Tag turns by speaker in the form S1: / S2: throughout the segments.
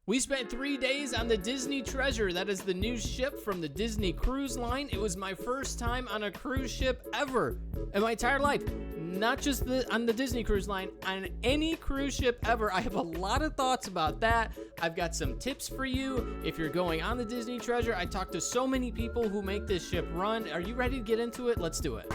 S1: We spent 3 days on the Disney Treasure. That is the new ship from the Disney Cruise Line. It was my first time on a cruise ship ever in my entire life. Not just on the Disney Cruise Line, on any cruise ship ever. I have a lot of thoughts about that. I've got some tips for you if you're going on the Disney Treasure. I talked to so many people who make this ship run. Are you ready to get into it? Let's do it.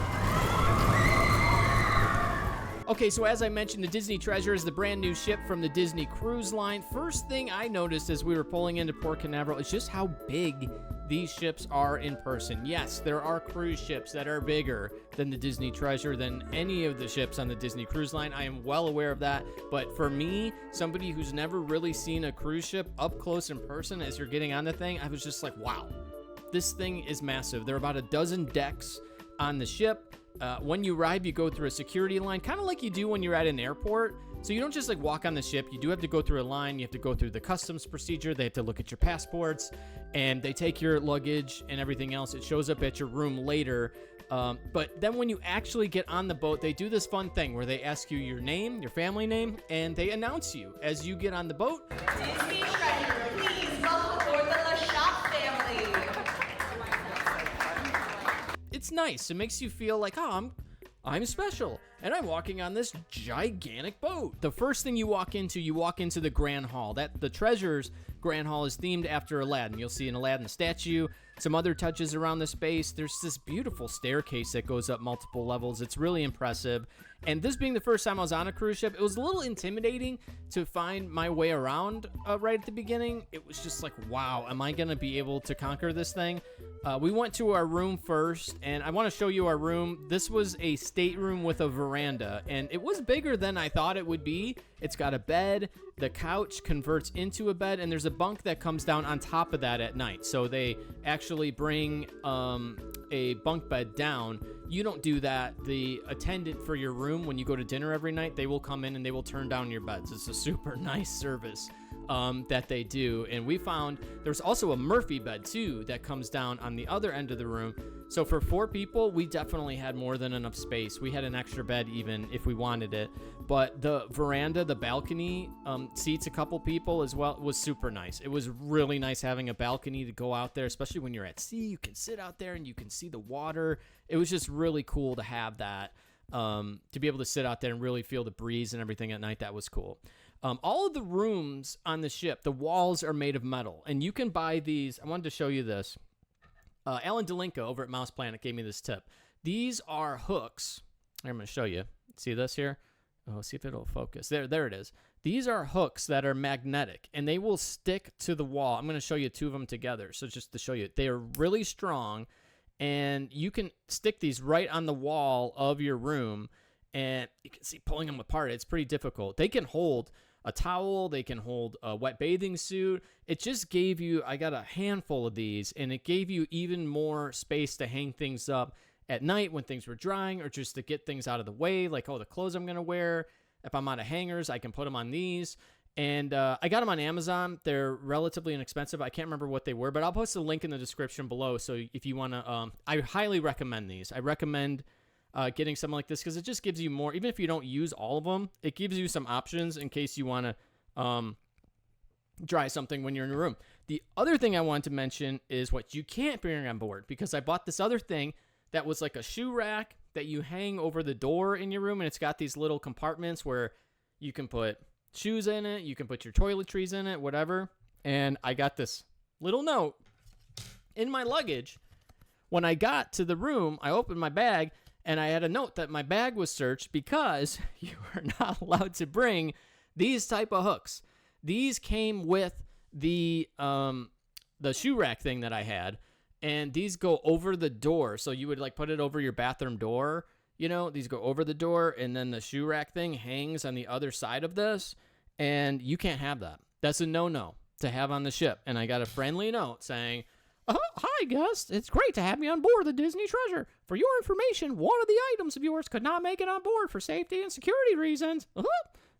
S1: Okay, so as I mentioned, the Disney Treasure is the brand new ship from the Disney Cruise Line. First thing I noticed as we were pulling into Port Canaveral is just how big these ships are in person. Yes, there are cruise ships that are bigger than the Disney Treasure, than any of the ships on the Disney Cruise Line. I am well aware of that. But for me, somebody who's never really seen a cruise ship up close in person as you're getting on the thing, I was just like, wow, this thing is massive. There are about a dozen decks on the ship. When you arrive, you go through a security line, kind of like you do when you're at an airport. So you don't just like walk on the ship. You do have to go through a line. You have to go through the customs procedure. They have to look at your passports, and they take your luggage and everything else. It shows up at your room later. But then when you actually get on the boat, they do this fun thing where they ask you your name, your family name, and they announce you as you get on the boat.
S2: Disney Treasure, please welcome aboard the Leshock family.
S1: It's nice. It makes you feel like, oh, I'm special, and I'm walking on this gigantic boat. The first thing you walk into the Grand Hall. The Treasure's Grand Hall is themed after Aladdin. You'll see an Aladdin statue, some other touches around the space. There's this beautiful staircase that goes up multiple levels. It's really impressive. And this being the first time I was on a cruise ship, it was a little intimidating to find my way around right at the beginning. It was just like, wow, am I going to be able to conquer this thing? We went to our room first, and I want to show you our room. This was a stateroom with a veranda, and it was bigger than I thought it would be. It's got a bed, the couch converts into a bed, and there's a bunk that comes down on top of that at night. So they actually bring a bunk bed down. You don't do that. The attendant for your room, when you go to dinner every night, they will come in and they will turn down your beds. It's a super nice service that they do. And we found there's also a Murphy bed too that comes down on the other end of the room. So for 4 people, we definitely had more than enough space. We had an extra bed even if we wanted it. But the veranda, the balcony, seats a couple people as well. It was super nice. It was really nice having a balcony to go out there, especially when you're at sea. You can sit out there and you can see the water. It was just really cool to have that, to be able to sit out there and really feel the breeze and everything at night. That was cool. All of the rooms on the ship, the walls are made of metal, and you can buy these. I wanted to show you this. Alan Delinka over at Mouse Planet gave me this tip. These are hooks. I'm going to show you. See this here? Oh, see if it'll focus. There it is. These are hooks that are magnetic, and they will stick to the wall. I'm going to show you 2 of them together. So just to show you, they are really strong, and you can stick these right on the wall of your room, and you can see pulling them apart. It's pretty difficult. They can hold a towel, they can hold a wet bathing suit. It just gave you, I got a handful of these, and it gave you even more space to hang things up at night when things were drying, or just to get things out of the way, like, oh, the clothes I'm going to wear. If I'm out of hangers, I can put them on these. And I got them on Amazon. They're relatively inexpensive. I can't remember what they were, but I'll post a link in the description below. So if you want to, I highly recommend these. I recommend getting something like this because it just gives you more. Even if you don't use all of them, it gives you some options in case you want to dry something when you're in your room. The other thing I wanted to mention is what you can't bring on board, because I bought this other thing that was like a shoe rack that you hang over the door in your room, and it's got these little compartments where you can put shoes in it, you can put your toiletries in it, whatever. And I got this little note in my luggage. When I got to the room, I opened my bag, and I had a note that my bag was searched because you are not allowed to bring these type of hooks. These came with the shoe rack thing that I had, and these go over the door. So you would like put it over your bathroom door. You know, these go over the door, and then the shoe rack thing hangs on the other side of this, and you can't have that. That's a no-no to have on the ship. And I got a friendly note saying, hi, guest. It's great to have you on board the Disney Treasure. For your information, one of the items of yours could not make it on board for safety and security reasons.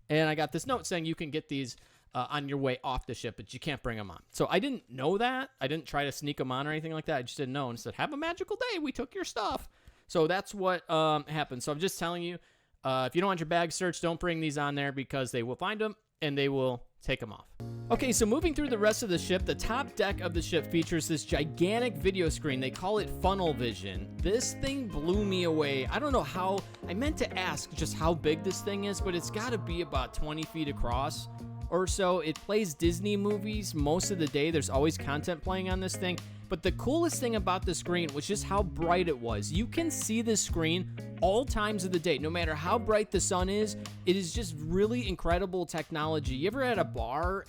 S1: And I got this note saying you can get these on your way off the ship, but you can't bring them on. So I didn't know that. I didn't try to sneak them on or anything like that. I just didn't know, and said, have a magical day. We took your stuff. So that's what happened. So I'm just telling you, if you don't want your bag searched, don't bring these on there, because they will find them and they will take them off. Okay, so moving through the rest of the ship, the top deck of the ship features this gigantic video screen. They call it funnel vision. This thing blew me away. I don't know how, I meant to ask just how big this thing is, but it's got to be about 20 feet across or so. It plays Disney movies most of the day. There's always content playing on this thing. But the coolest thing about the screen was just how bright it was. You can see this screen all times of the day. No matter how bright the sun is, it is just really incredible technology. You ever at a bar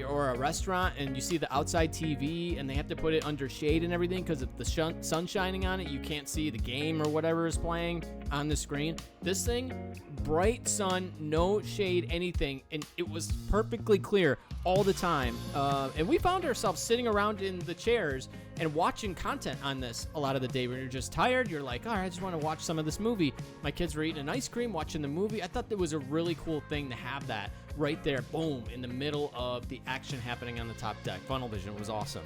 S1: or a restaurant and you see the outside TV and they have to put it under shade and everything because if the sun's shining on it, you can't see the game or whatever is playing on the screen? This thing, bright sun, no shade, anything, and it was perfectly clear all the time. And we found ourselves sitting around in the chairs and watching content on this a lot of the day. When you're just tired, you're like, all right, I just want to watch some of this movie. My kids were eating an ice cream, watching the movie. I thought that was a really cool thing to have that right there, boom, in the middle of the action happening on the top deck. Funnel vision was awesome.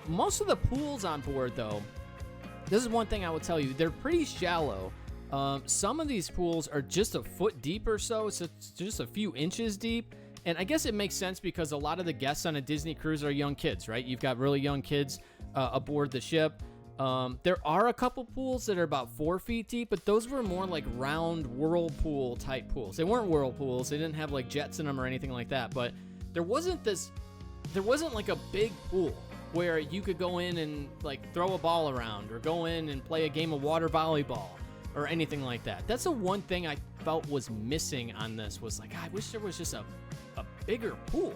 S1: Most of the pools on board, though, this is one thing I will tell you, they're pretty shallow. Some of these pools are just a foot deep or so it's just a few inches deep. And I guess it makes sense because a lot of the guests on a Disney cruise are young kids, right? You've got really young kids aboard the ship. There are a couple pools that are about 4 feet deep, but those were more like round whirlpool type pools. They weren't whirlpools. They didn't have like jets in them or anything like that. But there wasn't like a big pool where you could go in and like throw a ball around or go in and play a game of water volleyball or anything like that. That's the one thing I felt was missing on this, was like, I wish there was just a bigger pool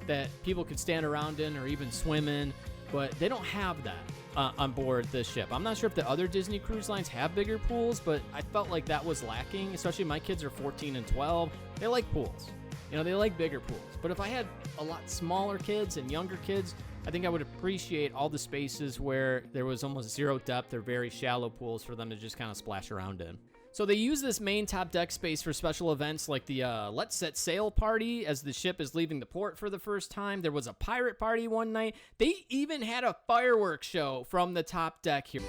S1: that people could stand around in or even swim in, but they don't have that on board this ship. I'm not sure if the other Disney cruise lines have bigger pools, but I felt like that was lacking, especially my kids are 14 and 12. They like pools. You know, they like bigger pools. But if I had a lot smaller kids and younger kids, I think I would appreciate all the spaces where there was almost zero depth or very shallow pools for them to just kind of splash around in. So they use this main top deck space for special events like the Let's Set Sail party as the ship is leaving the port for the first time. There was a pirate party one night. They even had a fireworks show from the top deck here.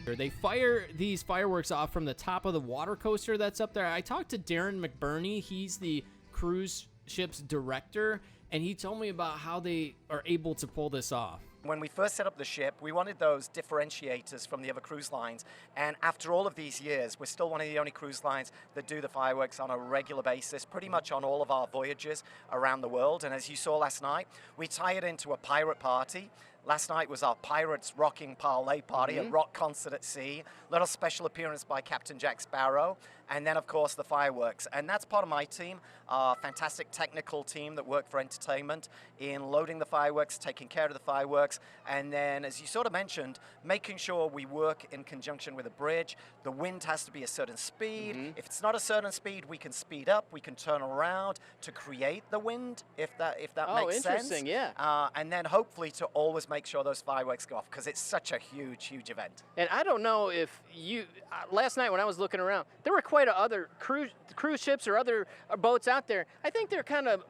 S1: They fire these fireworks off from the top of the water coaster that's up there. I talked to Darren McBurney. He's the cruise ship's director, and he told me about how they are able to pull this off.
S3: When we first set up the ship, we wanted those differentiators from the other cruise lines. And after all of these years, we're still one of the only cruise lines that do the fireworks on a regular basis, pretty much on all of our voyages around the world. And as you saw last night, we tie it into a pirate party. Last night was our Pirates Rocking Parlay Party, a rock concert at sea, little special appearance by Captain Jack Sparrow, and then, of course, the fireworks. And that's part of my team, our fantastic technical team that work for entertainment in loading the fireworks, taking care of the fireworks, and then, as you sort of mentioned, making sure we work in conjunction with a bridge. The wind has to be a certain speed. If it's not a certain speed, we can speed up, we can turn around to create the wind, if that makes sense.
S4: Oh, interesting, yeah.
S3: And then hopefully to always make sure those fireworks go off, because it's such a huge, huge event.
S4: And I don't know if you, last night when I was looking around, there were quite a other cruise ships or other boats out there. I think they're kind of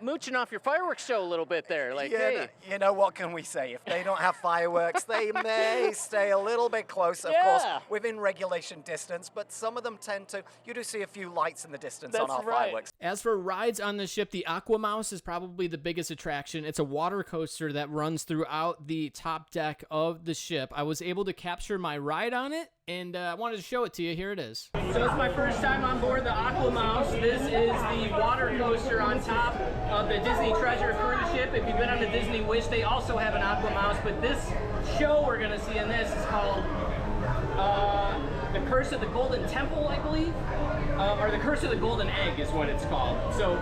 S4: mooching off your fireworks show a little bit there. Like,
S3: yeah,
S4: hey.
S3: You know, what can we say? If they don't have fireworks, they may stay a little bit close, of course, within regulation distance, but some of them tend to, you do see a few lights in the distance on our fireworks.
S1: As for rides on the ship, the AquaMouse is probably the biggest attraction. It's a water coaster that runs throughout the top deck of the ship. I was able to capture my ride on it, and I wanted to show it to you. Here it is. So it's my first time on board the AquaMouse. This is the water coaster on top of the Disney Treasure cruise ship. If you've been on the Disney Wish, they also have an AquaMouse, but this show we're going to see in this is called The Curse of the Golden Temple, I believe, or The Curse of the Golden Egg is what it's called. So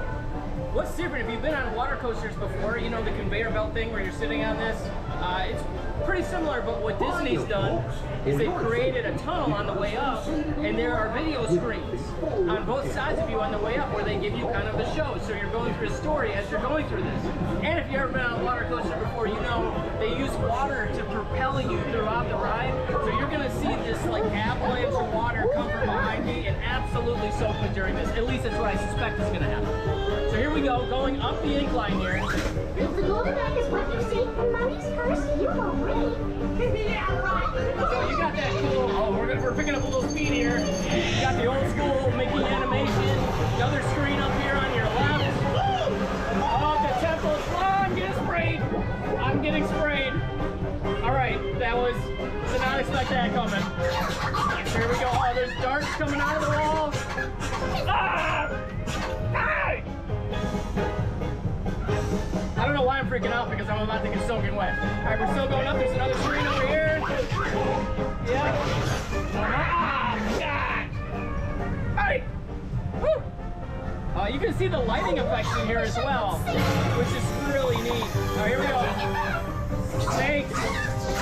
S1: what's different, if you've been on water coasters before, you know the conveyor belt thing where you're sitting on this, it's pretty similar, but what Disney's done is they've created a tunnel on the way up, and there are video screens on both sides of you on the way up where they give you kind of the show. So you're going through a story as you're going through this. And if you've ever been on a water coaster before, you know they use water to propel you throughout the ride. So you're going to see this like avalanche of water come from behind me and absolutely soak me during this. At least that's what I suspect is going to happen. So here we go, going up the incline here.
S5: The golden egg is what you see from Mommy's curse.
S4: So you got that cool, we're picking up a little speed here. You got the old school Mickey animation. The other screen up here on your left. Oh, the temple's, I'm getting sprayed. I'm getting sprayed. All right, did not expect that coming. Here we go. Oh, there's darts coming out of the walls. Ah! Hey! I don't know why I'm freaking out because I'm about to get soaking wet. All right, we're still going up. There's another screen over here. Yep. Ah, God. Hey! Woo! You can see the lighting effects in here as well, which is really neat. All right, here we go. Snakes.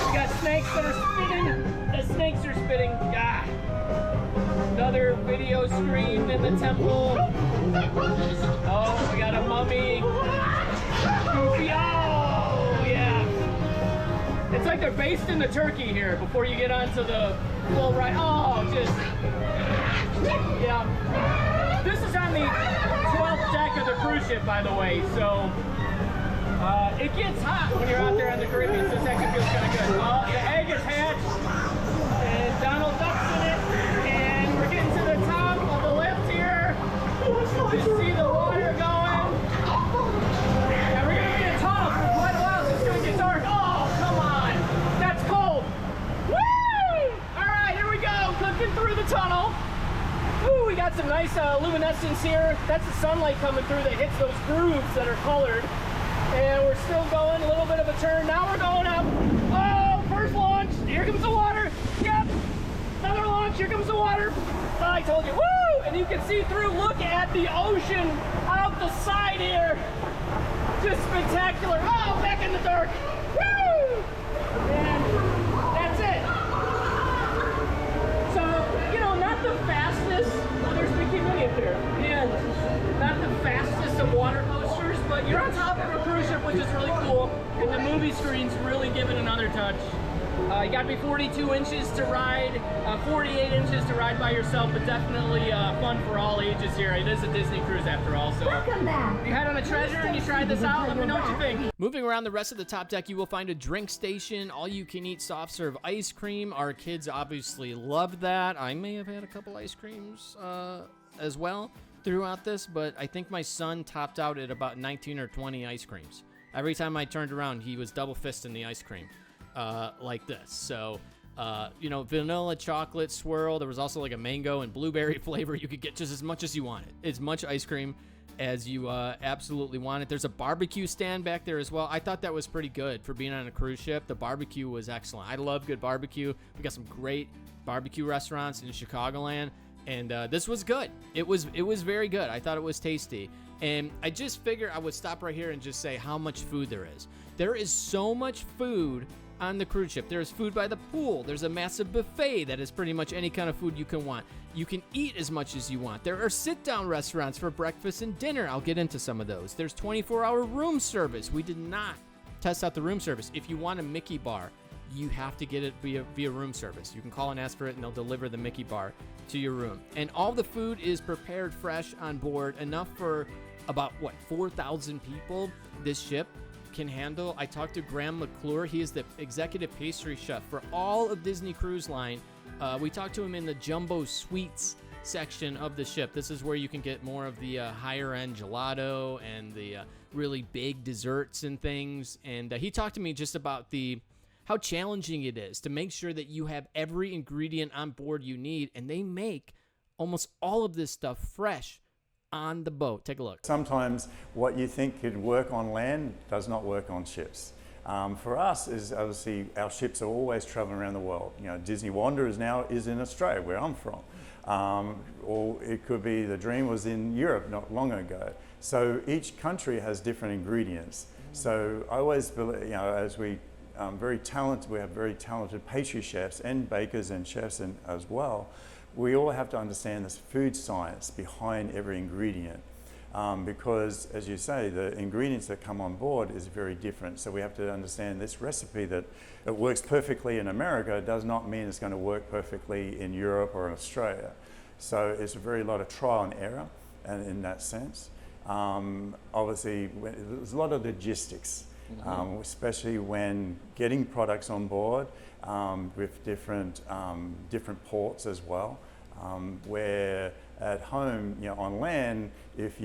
S4: We got snakes that are spitting. The snakes are spitting. Ah. Another video screen in the temple. Oh, we got a mummy. Goofy. Oh, yeah. It's like they're based in the turkey here before you get onto the full ride. Oh, just. Yeah. This is on the 12th deck of the cruise ship, by the way, so it gets hot when you're out there on the Caribbean, so this actually feels kind of good. Well, the egg is hatched, and Donald Duck's in it, and we're getting to the top of the lift here. You see the water going. And we're going to be in a tunnel for quite a while, so it's going to get dark. Oh, come on. That's cold. Woo! All right, here we go, cooking through the tunnel. Ooh, we got some nice luminescence here. That's the sunlight coming through that hits those grooves that are colored. And we're still going, a little bit of a turn. Now we're going up. Oh, first launch. Here comes the water. Yep. Another launch. Here comes the water. Oh, I told you. Woo! And you can see through. Look at the ocean out the side here. Just spectacular. Oh, back in the dark. Woo! And that's it. So, you know, not the fastest. Oh, there's Mickey Minnie up there. And not the fastest of water coasters, but you're on top of a cruise ship, which is really cool. And the movie screen's really giving another touch. You got to be 42 inches to ride, 48 inches to ride by yourself, but definitely fun for all ages here. It is a Disney cruise after all. So
S5: Welcome back.
S4: if you head on a treasure and you try this out, let me know what you think.
S1: Moving around the rest of the top deck, you will find a drink station, all-you-can-eat soft-serve ice cream. Our kids obviously loved that. I may have had a couple ice creams as well throughout this, but I think my son topped out at about 19 or 20 ice creams. Every time I turned around, he was double fisting the ice cream like this. So, you know, vanilla chocolate swirl. There was also like a mango and blueberry flavor. You could get just as much as you wanted. As much ice cream as you absolutely wanted. There's a barbecue stand back there as well. I thought that was pretty good for being on a cruise ship. The barbecue was excellent. I love good barbecue. We got some great barbecue restaurants in Chicagoland. And this was good. It was very good. I thought it was tasty. And I just figured I would stop right here and just say how much food there is. There is so much food on the cruise ship. There's food by the pool. There's a massive buffet that is pretty much any kind of food you can want. You can eat as much as you want. There are sit-down restaurants for breakfast and dinner. I'll get into some of those. There's 24-hour room service. We did not test out the room service. If you want a Mickey bar, you have to get it via room service. You can call and ask for it, and they'll deliver the Mickey bar to your room. And all the food is prepared fresh on board, enough for about, 4,000 people this ship can handle. I talked to Graham McClure. He is the executive pastry chef for all of Disney Cruise Line. We talked to him in the Jumbo Suites section of the ship. This is where you can get more of the higher-end gelato and the really big desserts and things. And he talked to me just about how challenging it is to make sure that you have every ingredient on board you need, and they make almost all of this stuff fresh on the boat. Take a look.
S6: Sometimes what you think could work on land does not work on ships. For us, is obviously our ships are always traveling around the world. You know, Disney Wanderers now is in Australia, where I'm from. Or it could be the Dream was in Europe not long ago. So each country has different ingredients. So I always believe, you know, as we have very talented pastry chefs and bakers and chefs as well. We all have to understand this food science behind every ingredient, because, as you say, the ingredients that come on board is very different. So we have to understand this recipe that it works perfectly in America does not mean it's going to work perfectly in Europe or in Australia. So it's a very lot of trial and error, and in that sense. Obviously, there's a lot of logistics. especially when getting products on board with different ports as well. Where at home, on land, if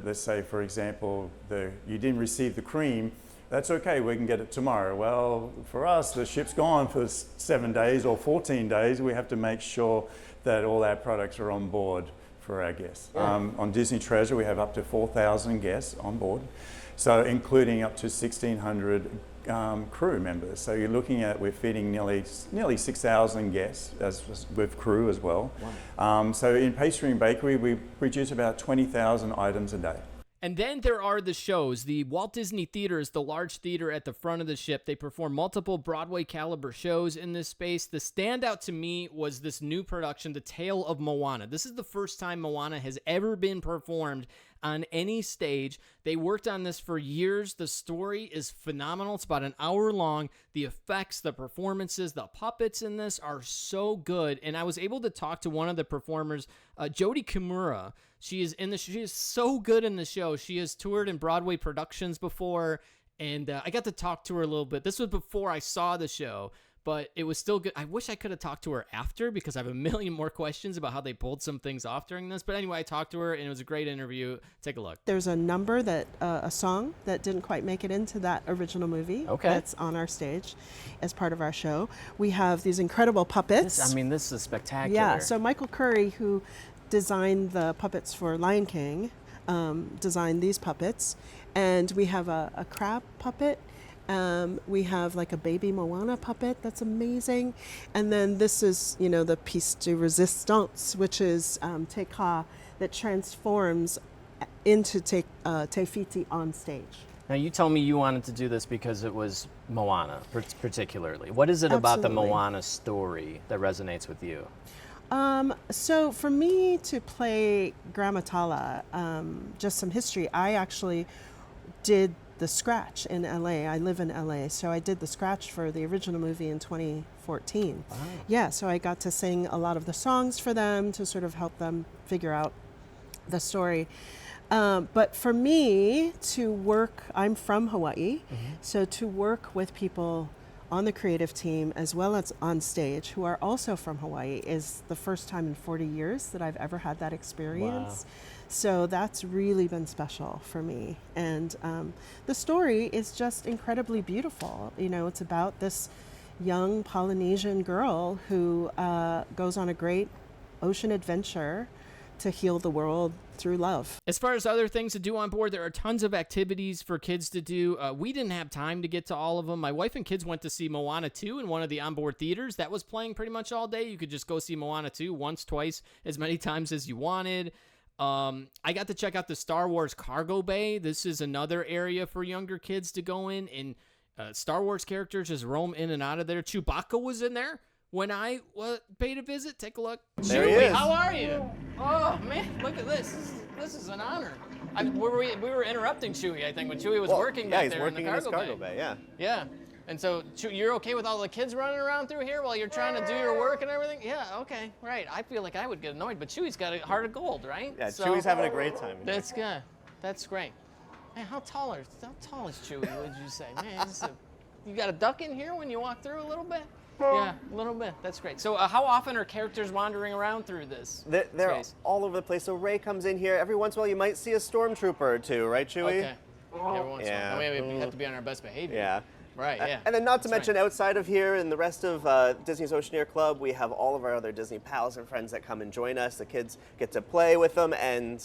S6: let's say for example, you didn't receive the cream, that's okay, we can get it tomorrow. Well, for us, the ship's gone for 7 days or 14 days. We have to make sure that all our products are on board for our guests. On Disney Treasure, we have up to 4,000 guests on board, so including up to 1,600 crew members. So you're looking at, we're feeding nearly 6,000 guests with crew as well. Wow. So in Pastry and Bakery, we produce about 20,000 items a day.
S1: And then there are the shows. The Walt Disney Theater is the large theater at the front of the ship. They perform multiple Broadway caliber shows in this space. The standout to me was this new production, The Tale of Moana. This is the first time Moana has ever been performed on any stage. They worked on this for years. The story is phenomenal. It's about an hour long. The effects, the performances, the puppets in this are so good. And I was able to talk to one of the performers, Jodie Kimura. She is so good in the show. She has toured in Broadway productions before, and I got to talk to her a little bit. This was before I saw the show, but it was still good. I wish I could have talked to her after, because I have a million more questions about how they pulled some things off during this. But anyway, I talked to her, and it was a great interview. Take a look.
S5: There's a song that didn't quite make it into that original movie.
S1: Okay.
S5: That's on our stage as part of our show. We have these incredible puppets.
S1: This is spectacular.
S5: Yeah, so Michael Curry, who designed the puppets for Lion King, designed these puppets. And we have a crab puppet. We have like a baby Moana puppet that's amazing. And then this is, the piece de resistance, which is Te Ka, that transforms into Te Fiti on stage.
S1: Now, you told me you wanted to do this because it was Moana, particularly. What is it about the Moana story that resonates with you?
S5: So for me to play Gramatala, just some history, I actually did the scratch in LA. I live in LA, so I did the scratch for the original movie in 2014. Wow. Yeah, so I got to sing a lot of the songs for them to sort of help them figure out the story. But for me to work, I'm from Hawaii, so to work with people on the creative team as well as on stage who are also from Hawaii is the first time in 40 years that I've ever had that experience. Wow. So that's really been special for me. And the story is just incredibly beautiful. It's about this young Polynesian girl who goes on a great ocean adventure to heal the world through love.
S1: As far as other things to do on board, there are tons of activities for kids to do. We didn't have time to get to all of them. My wife and kids went to see Moana 2 in one of the onboard theaters. That was playing pretty much all day. You could just go see Moana 2 once, twice, as many times as you wanted. I got to check out the Star Wars cargo bay. This is another area for younger kids to go in, and Star Wars characters just roam in and out of there. Chewbacca was in there when I paid a visit. Take a look.
S7: There
S1: Chewie,
S7: he is.
S1: how are you? Oh, man, look at this. This is an honor. We were interrupting Chewie, I think, when Chewie was working back there in the cargo bay.
S7: Yeah.
S1: Yeah. And so you're okay with all the kids running around through here while you're trying to do your work and everything? Yeah, okay, right. I feel like I would get annoyed, but Chewie's got a heart of gold, right?
S7: Yeah, Chewie's having a great time.
S1: That's good. That's great. Man, how tall is Chewie, would you say? Man, you got a duck in here when you walk through a little bit? Yeah, a little bit. That's great. So how often are characters wandering around through this
S7: They're
S1: space?
S7: all over the place. So Ray comes in here. Every once in a while you might see a stormtrooper or two, right, Chewie?
S1: Okay. Every once in a while. I mean, we have to be on our best behavior.
S7: Yeah.
S1: Right, yeah.
S7: And then not to
S1: That's
S7: mention
S1: right.
S7: outside of here and the rest of Disney's Oceaneer Club, we have all of our other Disney pals and friends that come and join us. The kids get to play with them, and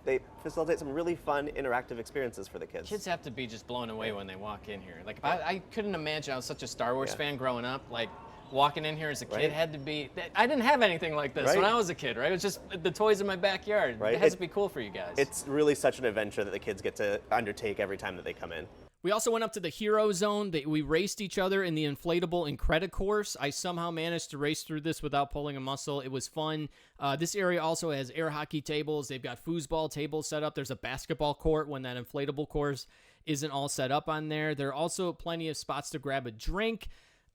S7: they facilitate some really fun interactive experiences for the kids.
S1: Kids have to be just blown away when they walk in here. Like, I couldn't imagine. I was such a Star Wars fan growing up. Like, walking in here as a kid had to be. I didn't have anything like this when I was a kid, right? It was just the toys in my backyard.
S7: Right.
S1: It has to be cool for you guys.
S7: It's really such an adventure that the kids get to undertake every time that they come in.
S1: We also went up to the Hero Zone. We raced each other in the inflatable Incredicourse. I somehow managed to race through this without pulling a muscle. It was fun. This area also has air hockey tables. They've got foosball tables set up. There's a basketball court when that inflatable course isn't all set up on there. There are also plenty of spots to grab a drink.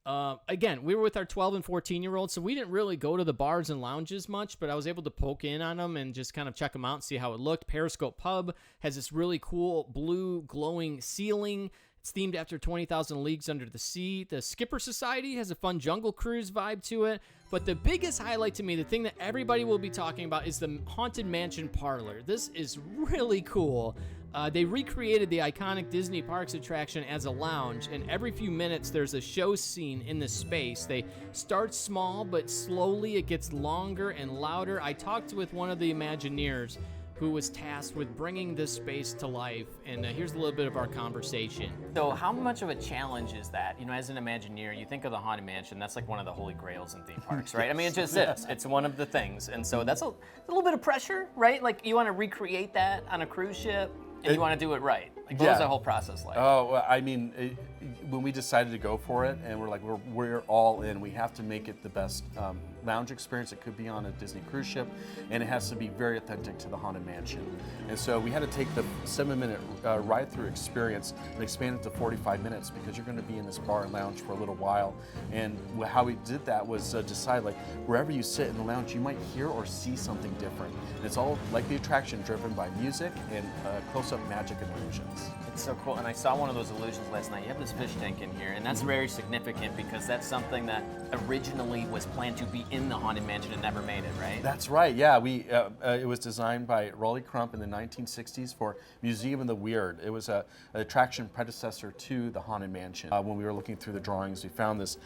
S1: Again, we were with our 12 and 14-year-olds, so we didn't really go to the bars and lounges much, but I was able to poke in on them and just kind of check them out and see how it looked. Periscope Pub has this really cool blue glowing ceiling. It's themed after 20,000 Leagues Under the Sea. The Skipper Society has a fun jungle cruise vibe to it. But the biggest highlight to me, the thing that everybody will be talking about, is the Haunted Mansion Parlor. This is really cool. They recreated the iconic Disney Parks attraction as a lounge, and every few minutes there's a show scene in the space. They start small, but slowly it gets longer and louder. I talked with one of the Imagineers who was tasked with bringing this space to life, and here's a little bit of our conversation.
S8: So how much of a challenge is that? You know, as an Imagineer, you think of the Haunted Mansion, that's like one of the holy grails in theme parks, right? I mean, it just is. It's one of the things, and so that's a little bit of pressure, right? Like, you want to recreate that on a cruise ship, and you want to do it right. Like, what was that whole process like?
S9: Oh, well, I mean, when we decided to go for it, and we're like, we're all in. We have to make it the best lounge experience it could be on a Disney cruise ship, and it has to be very authentic to the Haunted Mansion. And so we had to take the 7-minute ride-through experience and expand it to 45 minutes because you're going to be in this bar and lounge for a little while. And how we did that was decide, like, wherever you sit in the lounge, you might hear or see something different. And it's all like the attraction, driven by music and close-up magic and illusions.
S8: It's so cool, and I saw one of those illusions last night. You have this fish tank in here, and that's very significant because that's something that originally was planned to be in the Haunted Mansion and never made it, right?
S9: That's right, yeah. It was designed by Rolly Crump in the 1960s for Museum of the Weird. It was an attraction predecessor to the Haunted Mansion. When we were looking through the drawings, we found this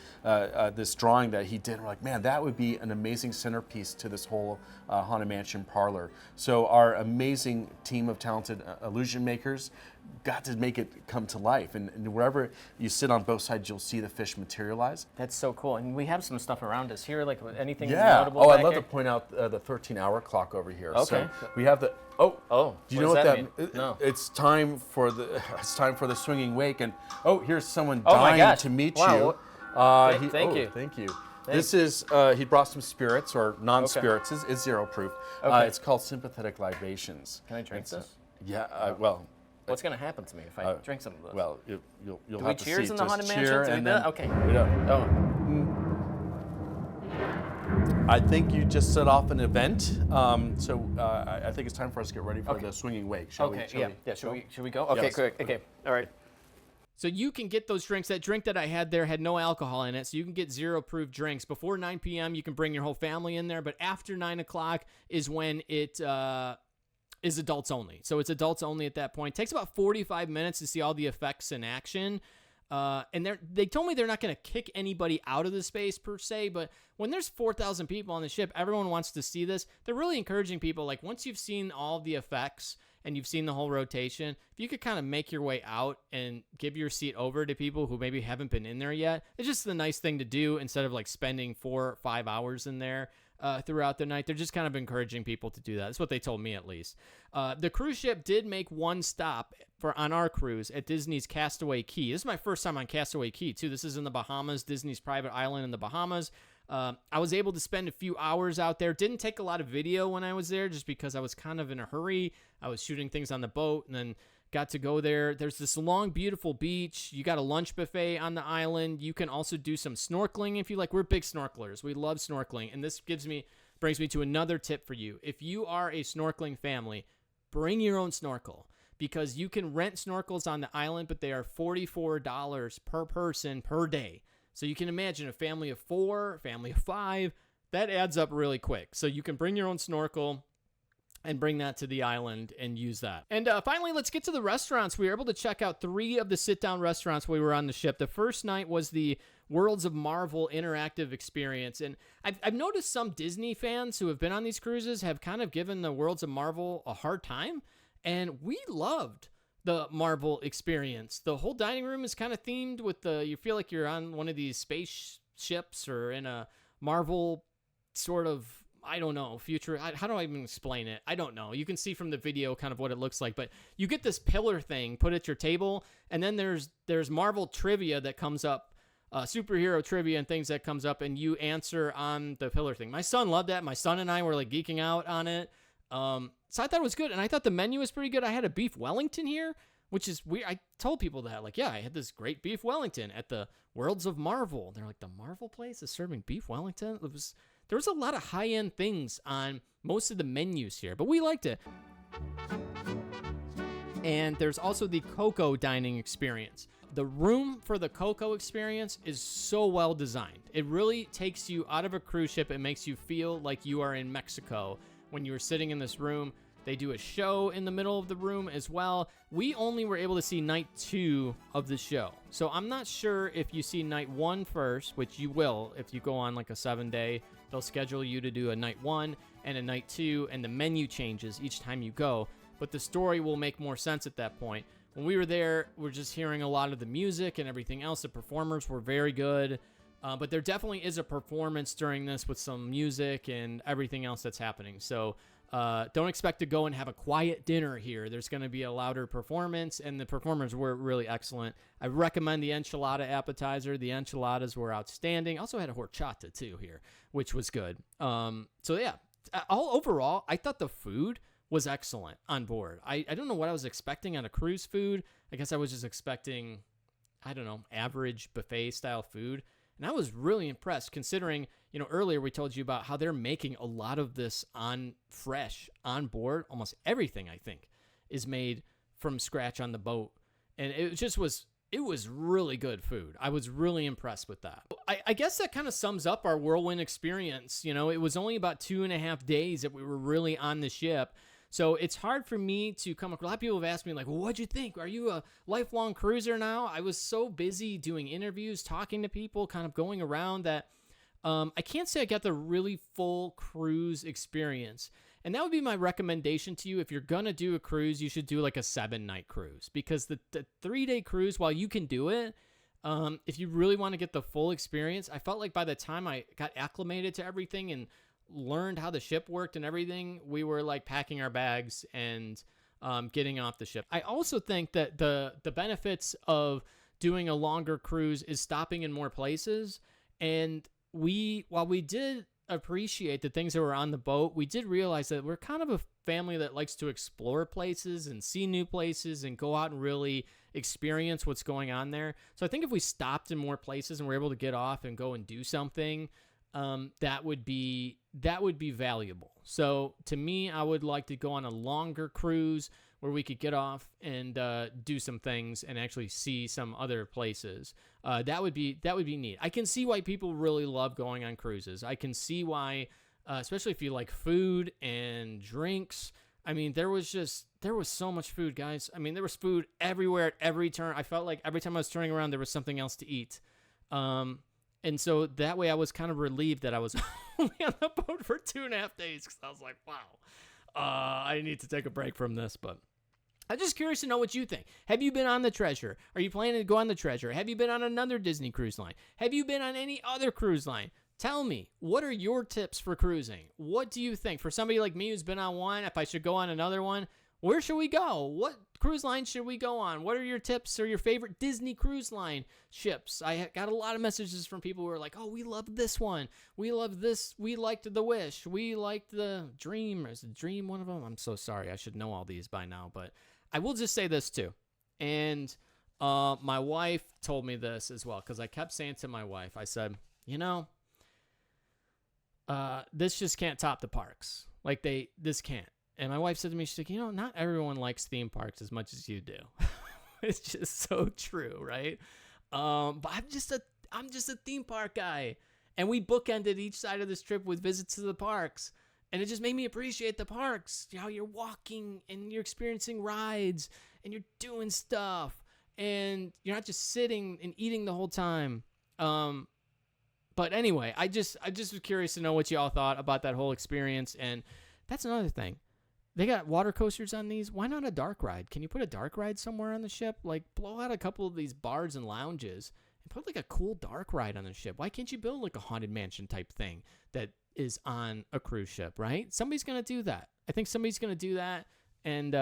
S9: this drawing that he did, and we're like, man, that would be an amazing centerpiece to this whole Haunted Mansion parlor. So our amazing team of talented illusion makers got to make it come to life, and wherever you sit on both sides, you'll see the fish materialize.
S8: That's so cool, and we have some stuff around us here, like anything
S9: Yeah.
S8: notable
S9: Oh,
S8: back
S9: I'd love
S8: here?
S9: to point out the 13-hour clock over here.
S8: Okay.
S9: So we have the
S8: Oh,
S9: Do you
S8: what
S9: know
S8: does
S9: what
S8: that mean? No.
S9: It's time for the swinging wake, and here's someone
S8: Oh my
S9: dying
S8: gosh.
S9: to meet
S8: Wow.
S9: you.
S8: Thank you.
S9: Thank you. This is he brought some spirits or non-spirits. It's zero proof.
S8: Okay.
S9: It's called Sympathetic Libations.
S8: Can I drink this?
S9: Yeah. Well.
S8: What's going to happen to me if I drink some of this?
S9: Well, you'll
S8: Do
S9: have
S8: we
S9: to
S8: cheers
S9: see.
S8: in the
S9: Just
S8: Haunted
S9: cheer
S8: Mansion?
S9: and then,
S8: Okay.
S9: Oh. I think you just set off an event, so I think it's time for us to get ready for the swinging wake. Shall we?
S8: Should we go? Okay,
S9: Yes.
S8: quick. Okay, all right.
S1: So you can get those drinks. That drink that I had there had no alcohol in it, so you can get zero proof drinks. Before 9 p.m., you can bring your whole family in there, but after 9 o'clock is when it is adults only. So it's adults only at that point. It takes about 45 minutes to see all the effects in action. And they told me they're not going to kick anybody out of the space per se, but when there's 4,000 people on the ship, everyone wants to see this. They're really encouraging people, like, once you've seen all the effects and you've seen the whole rotation, if you could kind of make your way out and give your seat over to people who maybe haven't been in there yet, it's just the nice thing to do instead of like spending 4 or 5 hours in there throughout the night. They're just kind of encouraging people to do that. That's what they told me, at least. The cruise ship did make one stop on our cruise at Disney's Castaway Cay. This is my first time on Castaway Cay, too. This is in the Bahamas, Disney's private island in the Bahamas. I was able to spend a few hours out there. Didn't take a lot of video when I was there just because I was kind of in a hurry. I was shooting things on the boat and then got to go there. There's this long, beautiful beach. You got a lunch buffet on the island. You can also do some snorkeling if you like. We're big snorkelers. We love snorkeling. And this brings me to another tip for you. If you are a snorkeling family, bring your own snorkel because you can rent snorkels on the island, but they are $44 per person per day. So you can imagine a family of 4, a family of 5, that adds up really quick. So you can bring your own snorkel and bring that to the island and use that. And finally, let's get to the restaurants. We were able to check out 3 of the sit-down restaurants while we were on the ship. The first night was the Worlds of Marvel interactive experience. And I've noticed some Disney fans who have been on these cruises have kind of given the Worlds of Marvel a hard time. And we loved the Marvel experience. The whole dining room is kind of themed with you feel like you're on one of these spaceships or in a Marvel sort of, I don't know, future. How do I even explain it? I don't know. You can see from the video kind of what it looks like, but you get this pillar thing put at your table, and then there's Marvel trivia that comes up, superhero trivia and things that comes up, and you answer on the pillar thing. My son loved that. My son and I were like geeking out on it. So I thought it was good, and I thought the menu was pretty good. I had a beef Wellington here, which is weird. I told people that, like, yeah, I had this great beef Wellington at the Worlds of Marvel. They're like, the Marvel place is serving beef Wellington? There was a lot of high-end things on most of the menus here, but we liked it. And there's also the Coco dining experience. The room for the Coco experience is so well designed. It really takes you out of a cruise ship. It makes you feel like you are in Mexico when you are sitting in this room. They do a show in the middle of the room as well. We only were able to see night 2 of the show. So I'm not sure if you see night 1 first, which you will if you go on like a 7-day. They'll schedule you to do a night 1 and a night 2, and the menu changes each time you go. But the story will make more sense at that point. When we were there, we're just hearing a lot of the music and everything else. The performers were very good. But there definitely is a performance during this with some music and everything else that's happening. So don't expect to go and have a quiet dinner here. There's going to be a louder performance, and the performers were really excellent. I recommend the enchilada appetizer. The enchiladas were outstanding. Also had a horchata, too, here, which was good. So, yeah, overall, I thought the food was excellent on board. I don't know what I was expecting on a cruise food. I guess I was just expecting, I don't know, average buffet style food. And I was really impressed considering, earlier we told you about how they're making a lot of this fresh on board. Almost everything, I think, is made from scratch on the boat. And it was really good food. I was really impressed with that. I guess that kind of sums up our whirlwind experience. It was only about 2.5 days that we were really on the ship. So it's hard for me to come across. A lot of people have asked me, like, well, what'd you think? Are you a lifelong cruiser now? I was so busy doing interviews, talking to people, kind of going around that I can't say I got the really full cruise experience. And that would be my recommendation to you. If you're going to do a cruise, you should do like a 7-night cruise. Because the 3-day cruise, while you can do it, if you really want to get the full experience, I felt like by the time I got acclimated to everything and learned how the ship worked and everything, we were like packing our bags and getting off the ship. I also think that the benefits of doing a longer cruise is stopping in more places. And while we did appreciate the things that were on the boat, we did realize that we're kind of a family that likes to explore places and see new places and go out and really experience what's going on there. So I think if we stopped in more places and were able to get off and go and do something, that would be valuable. So to me, I would like to go on a longer cruise where we could get off and do some things and actually see some other places. That would be neat. I can see why people really love going on cruises. I can see why, especially if you like food and drinks. I mean, there was so much food, guys. I mean, there was food everywhere at every turn. I felt like every time I was turning around, there was something else to eat. And so that way I was kind of relieved that I was only on the boat for 2.5 days, because I was like, wow, I need to take a break from this. But I'm just curious to know what you think. Have you been on the Treasure? Are you planning to go on the Treasure? Have you been on another Disney cruise line? Have you been on any other cruise line? Tell me, what are your tips for cruising? What do you think? For somebody like me who's been on one, if I should go on another one, where should we go? What cruise line should we go on? What are your tips or your favorite Disney cruise line ships? I got a lot of messages from people who are like, oh, we love this one. We love this. We liked the Wish. We liked the Dream. Is the Dream one of them? I'm so sorry. I should know all these by now. But I will just say this too. And my wife told me this as well, because I kept saying to my wife, I said, this just can't top the parks. Like this can't. And my wife said to me, she's like, not everyone likes theme parks as much as you do. It's just so true, right? But I'm just a theme park guy. And we bookended each side of this trip with visits to the parks. And it just made me appreciate the parks. How you're walking and you're experiencing rides and you're doing stuff. And you're not just sitting and eating the whole time. But anyway, I just was curious to know what y'all thought about that whole experience. And that's another thing. They got water coasters on these. Why not a dark ride? Can you put a dark ride somewhere on the ship? Like, blow out a couple of these bars and lounges and put like a cool dark ride on the ship. Why can't you build like a Haunted Mansion type thing that is on a cruise ship, right? Somebody's going to do that. I think somebody's going to do that, and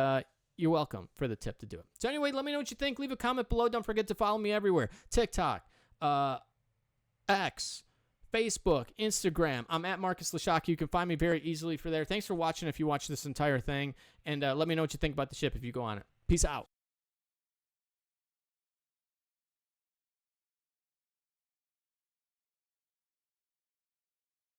S1: you're welcome for the tip to do it. So anyway, let me know what you think. Leave a comment below. Don't forget to follow me everywhere. TikTok, X, Facebook, Instagram. I'm at Marcus Leshock. You can find me very easily for there. Thanks for watching if you watch this entire thing. And let me know what you think about the ship if you go on it. Peace out.